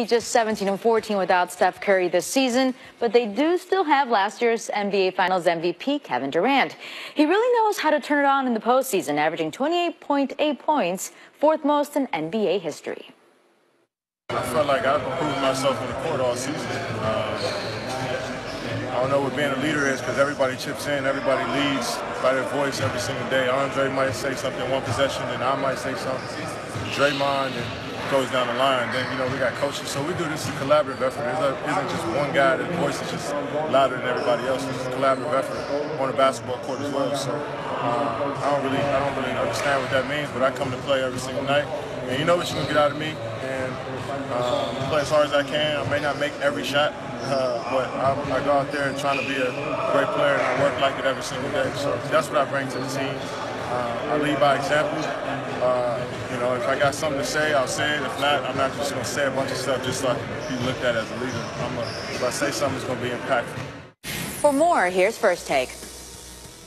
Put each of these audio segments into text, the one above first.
be just 17-14 without Steph Curry this season, but they do still have last year's NBA Finals MVP, Kevin Durant. He really knows how to turn it on in the postseason, averaging 28.8 points, fourth most in NBA history. I felt like I've improved myself on the court all season. I don't know what being a leader is because everybody chips in, everybody leads by their voice every single day. Andre might say something one possession, and I might say something. Draymond, and goes down the line. Then, we got coaches. So we do this as a collaborative effort. It isn't just one guy that voice is just louder than everybody else. It's a collaborative effort on the basketball court as well. So I don't really understand what that means, but I come to play every single night. And you know what you're going to get out of me. And play as hard as I can. I may not make every shot, but I go out there and trying to be a great player, and I work like it every single day. So that's what I bring to the team. I lead by example. If I got something to say, I'll say it. If not, I'm not just going to say a bunch of stuff just so I can be looked at as a leader. If I say something, it's going to be impactful. For more, here's First Take.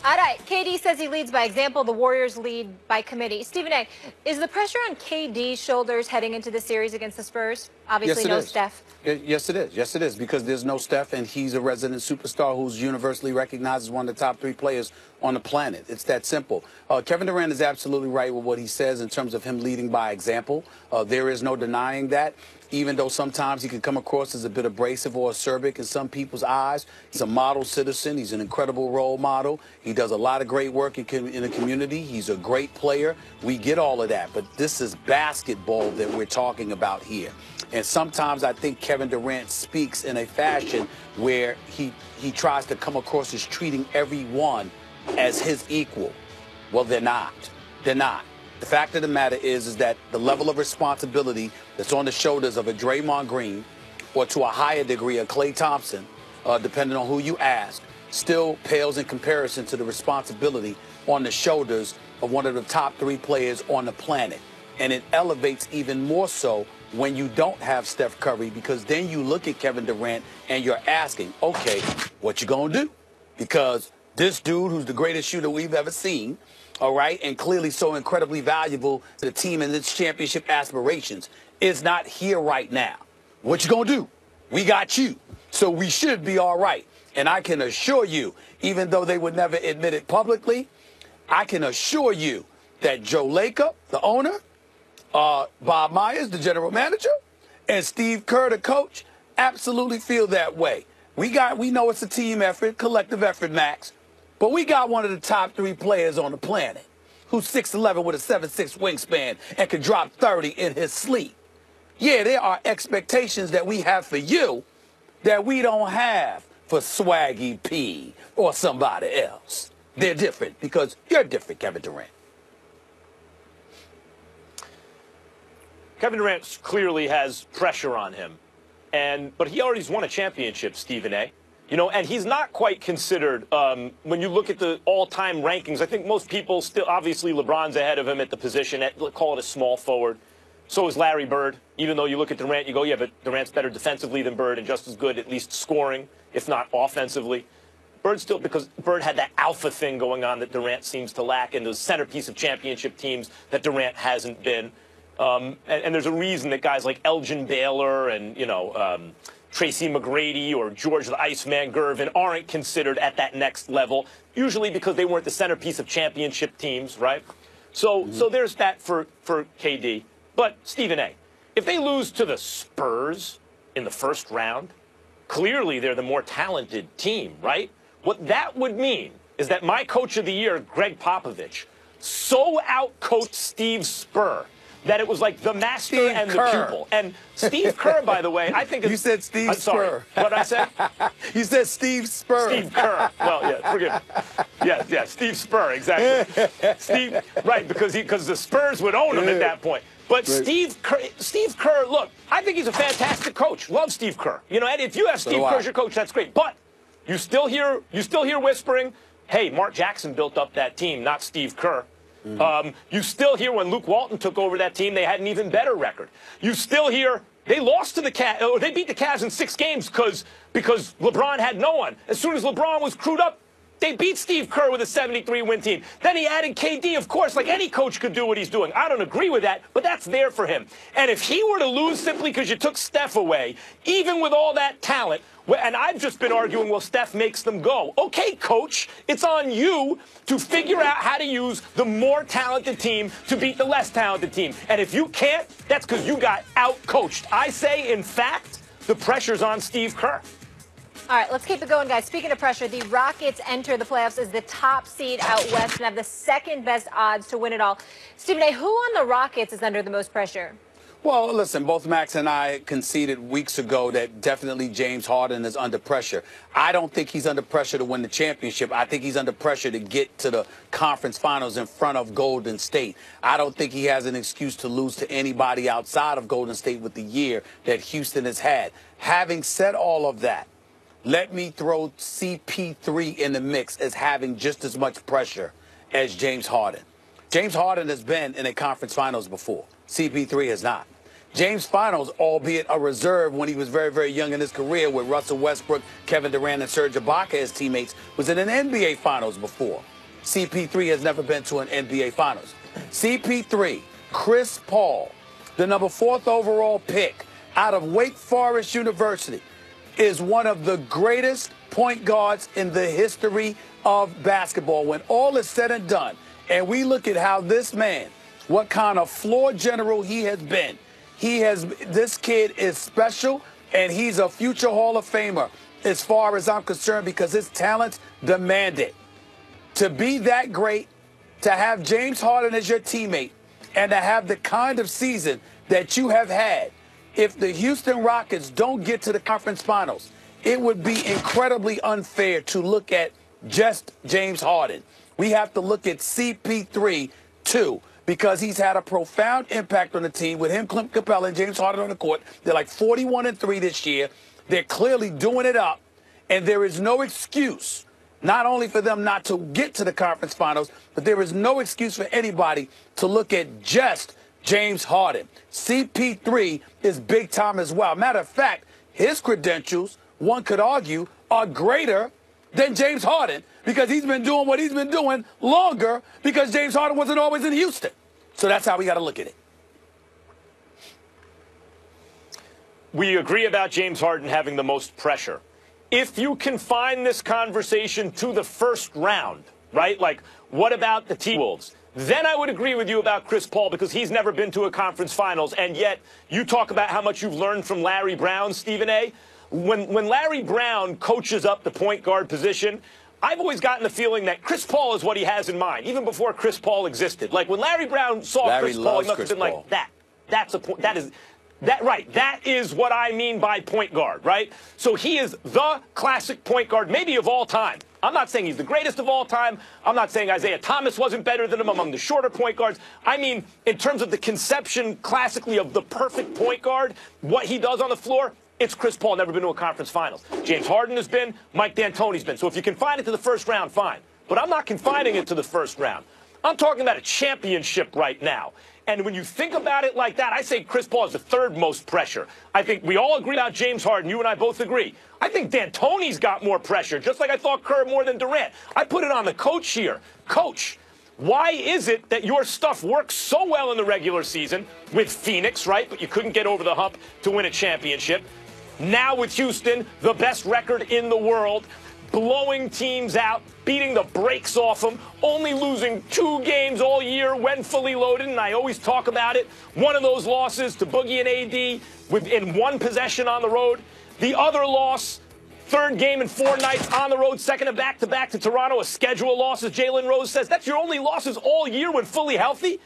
All right, KD says he leads by example. The Warriors lead by committee. Stephen A., is the pressure on KD's shoulders heading into the series against the Spurs? Obviously, no Steph. Yes, it is. Yes, it is, because there's no Steph, and he's a resident superstar who's universally recognized as one of the top 3 players on the planet. It's that simple. Kevin Durant is absolutely right with what he says in terms of him leading by example. There is no denying that. Even though sometimes he can come across as a bit abrasive or acerbic in some people's eyes, he's a model citizen. He's an incredible role model. He does a lot of great work in the community. He's a great player. We get all of that. But this is basketball that we're talking about here. And sometimes I think Kevin Durant speaks in a fashion where he tries to come across as treating everyone as his equal. Well, they're not. They're not. The fact of the matter is that the level of responsibility that's on the shoulders of a Draymond Green, or to a higher degree a Klay Thompson, depending on who you ask, still pales in comparison to the responsibility on the shoulders of one of the top 3 players on the planet. And it elevates even more so when you don't have Steph Curry, because then you look at Kevin Durant and you're asking, okay, what you gonna do? Because this dude, who's the greatest shooter we've ever seen, all right, and clearly so incredibly valuable to the team and its championship aspirations, is not here right now. What you gonna do? We got you. So we should be all right. And I can assure you, even though they would never admit it publicly, I can assure you that Joe Lacob, the owner, Bob Myers, the general manager, and Steve Kerr, the coach, absolutely feel that way. We know it's a team effort, collective effort, Max. But we got one of the top 3 players on the planet who's 6'11" with a 7'6" wingspan and can drop 30 in his sleep. Yeah, there are expectations that we have for you that we don't have for Swaggy P or somebody else. They're different because you're different, Kevin Durant. Kevin Durant clearly has pressure on him, but he already's won a championship, Stephen A. And he's not quite considered, when you look at the all-time rankings, I think most people still, obviously LeBron's ahead of him at the position, call it a small forward. So is Larry Bird. Even though you look at Durant, you go, yeah, but Durant's better defensively than Bird and just as good, at least scoring, if not offensively. Bird still, because Bird had that alpha thing going on that Durant seems to lack, and the centerpiece of championship teams that Durant hasn't been. And there's a reason that guys like Elgin Baylor and, Tracy McGrady or George the Iceman Gervin aren't considered at that next level, usually because they weren't the centerpiece of championship teams, right? So there's that for KD. But, Stephen A., if they lose to the Spurs in the first round, clearly they're the more talented team, right? What that would mean is that my coach of the year, Greg Popovich, so outcoached Steve Spurr that it was like the master Steve and Kerr. the pupil. And Steve Kerr, by the way, I think... You said Steve I'm sorry. Spurr. What did I say? You said Steve Spurr. Steve Kerr. Well, yeah, forgive me. Yeah, Steve Spurr, exactly. Steve, right, because the Spurs would own him at that point. But right. Steve Kerr, look, I think he's a fantastic coach. Love Steve Kerr. And if you have Steve Kerr as your coach, that's great. But you still hear whispering, hey, Mark Jackson built up that team, not Steve Kerr. You still hear when Luke Walton took over that team, they had an even better record. You still hear they lost to the Cavs, or they beat the Cavs in 6 games because LeBron had no one. As soon as LeBron was crewed up, They beat Steve Kerr with a 73-win team. Then he added KD, of course, like any coach could do what he's doing. I don't agree with that, but that's there for him. And if he were to lose simply because you took Steph away, even with all that talent, and I've just been arguing, well, Steph makes them go. Okay, coach, it's on you to figure out how to use the more talented team to beat the less talented team. And if you can't, that's because you got out-coached. I say, in fact, the pressure's on Steve Kerr. All right, let's keep it going, guys. Speaking of pressure, the Rockets enter the playoffs as the top seed out west and have the second best odds to win it all. Stephen A., who on the Rockets is under the most pressure? Well, listen, both Max and I conceded weeks ago that definitely James Harden is under pressure. I don't think he's under pressure to win the championship. I think he's under pressure to get to the conference finals in front of Golden State. I don't think he has an excuse to lose to anybody outside of Golden State with the year that Houston has had. Having said all of that, let me throw CP3 in the mix as having just as much pressure as James Harden. James Harden has been in a conference finals before. CP3 has not. James Finals, albeit a reserve when he was very, very young in his career with Russell Westbrook, Kevin Durant, and Serge Ibaka as teammates, was in an NBA Finals before. CP3 has never been to an NBA Finals. CP3, Chris Paul, the number 4th overall pick out of Wake Forest University, is one of the greatest point guards in the history of basketball. When all is said and done, and we look at how this man, what kind of floor general he has been, this kid is special, and he's a future Hall of Famer as far as I'm concerned because his talents demand it. To be that great, to have James Harden as your teammate, and to have the kind of season that you have had, if the Houston Rockets don't get to the conference finals, it would be incredibly unfair to look at just James Harden. We have to look at CP3 too, because he's had a profound impact on the team with him, Clint Capella, and James Harden on the court. They're like 41-3 this year. They're clearly doing it up, and there is no excuse, not only for them not to get to the conference finals, but there is no excuse for anybody to look at just James Harden. CP3 is big time as well. Matter of fact, his credentials, one could argue, are greater than James Harden because he's been doing what he's been doing longer because James Harden wasn't always in Houston. So that's how we got to look at it. We agree about James Harden having the most pressure. If you confine this conversation to the first round, right? Like, what about the T-Wolves? Then I would agree with you about Chris Paul because he's never been to a conference finals, and yet you talk about how much you've learned from Larry Brown, Stephen A. When Larry Brown coaches up the point guard position, I've always gotten the feeling that Chris Paul is what he has in mind, even before Chris Paul existed. Like when Larry Brown saw Chris Paul, he must have been like, that's a point. That is what I mean by point guard, right? So he is the classic point guard, maybe of all time. I'm not saying he's the greatest of all time. I'm not saying Isaiah Thomas wasn't better than him among the shorter point guards. I mean, in terms of the conception classically of the perfect point guard, what he does on the floor, it's Chris Paul, never been to a conference finals. James Harden has been, Mike D'Antoni's been. So if you confine it to the first round, fine. But I'm not confining it to the first round. I'm talking about a championship right now. And when you think about it like that, I say Chris Paul is the 3rd most pressure. I think we all agree about James Harden. You and I both agree. I think D'Antoni's got more pressure, just like I thought Kerr more than Durant. I put it on the coach here. Coach, why is it that your stuff works so well in the regular season with Phoenix, right? But you couldn't get over the hump to win a championship. Now with Houston, the best record in the world, blowing teams out, beating the brakes off them, only losing 2 games all year when fully loaded, and I always talk about it. One of those losses to Boogie and AD in 1 possession on the road. The other loss, 3rd game in 4 nights on the road, 2nd of back-to-back to Toronto, a schedule loss, as Jalen Rose says. That's your only losses all year when fully healthy?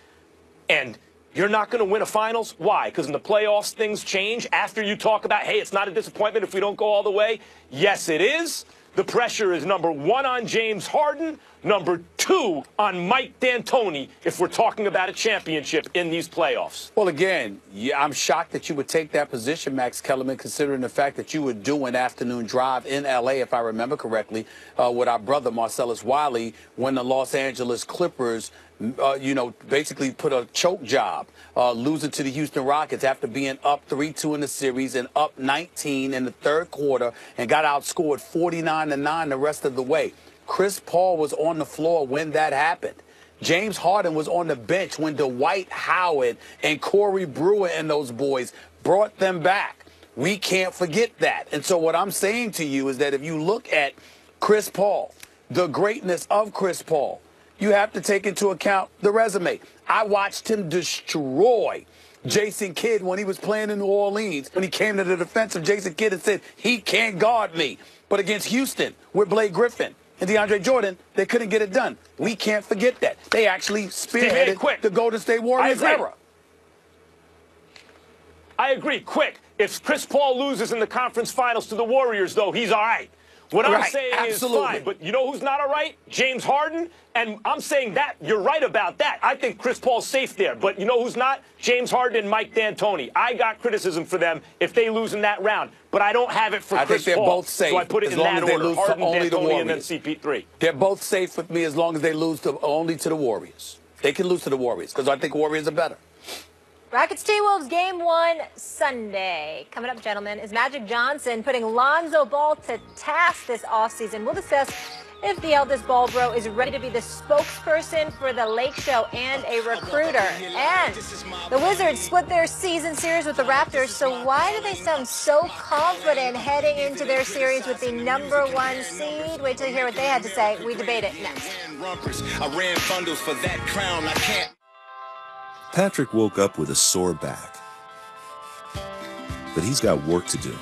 And you're not going to win a finals? Why? Because in the playoffs, things change after you talk about, hey, it's not a disappointment if we don't go all the way. Yes, it is. The pressure is number 1 on James Harden, number 2 on Mike D'Antoni if we're talking about a championship in these playoffs. Well, again, yeah, I'm shocked that you would take that position, Max Kellerman, considering the fact that you would do an afternoon drive in L.A., if I remember correctly, with our brother Marcellus Wiley when the Los Angeles Clippers basically put a choke job, losing to the Houston Rockets after being up 3-2 in the series and up 19 in the 3rd quarter and got outscored 49-9 the rest of the way. Chris Paul was on the floor when that happened. James Harden was on the bench when Dwight Howard and Corey Brewer and those boys brought them back. We can't forget that. And so what I'm saying to you is that if you look at Chris Paul, the greatness of Chris Paul, you have to take into account the resume. I watched him destroy Jason Kidd when he was playing in New Orleans, when he came to the defense of Jason Kidd and said, he can't guard me. But against Houston with Blake Griffin and DeAndre Jordan, they couldn't get it done. We can't forget that. They actually spearheaded the Golden State Warriors era. I agree. Quick. If Chris Paul loses in the conference finals to the Warriors, though, he's all right. What I'm saying is fine. But you know who's not all right? James Harden. And I'm saying that you're right about that. I think Chris Paul's safe there. But you know who's not? James Harden and Mike D'Antoni. I got criticism for them if they lose in that round. But I don't have it for Chris Paul. I think they're both safe. So I put it in that order. Harden, D'Antoni, and then CP3. They're both safe with me as long as they lose only to the Warriors. They can lose to the Warriors because I think Warriors are better. Rockets T-Wolves Game 1 Sunday. Coming up, gentlemen, is Magic Johnson putting Lonzo Ball to task this offseason. We'll discuss if the eldest ball bro is ready to be the spokesperson for the Lake Show and a recruiter. And the Wizards split their season series with the Raptors, so why do they sound so confident heading into their series with the #1 seed? Wait till you hear what they had to say. We debate it next. I ran bundles for that crown. I can't. Patrick woke up with a sore back, but he's got work to do.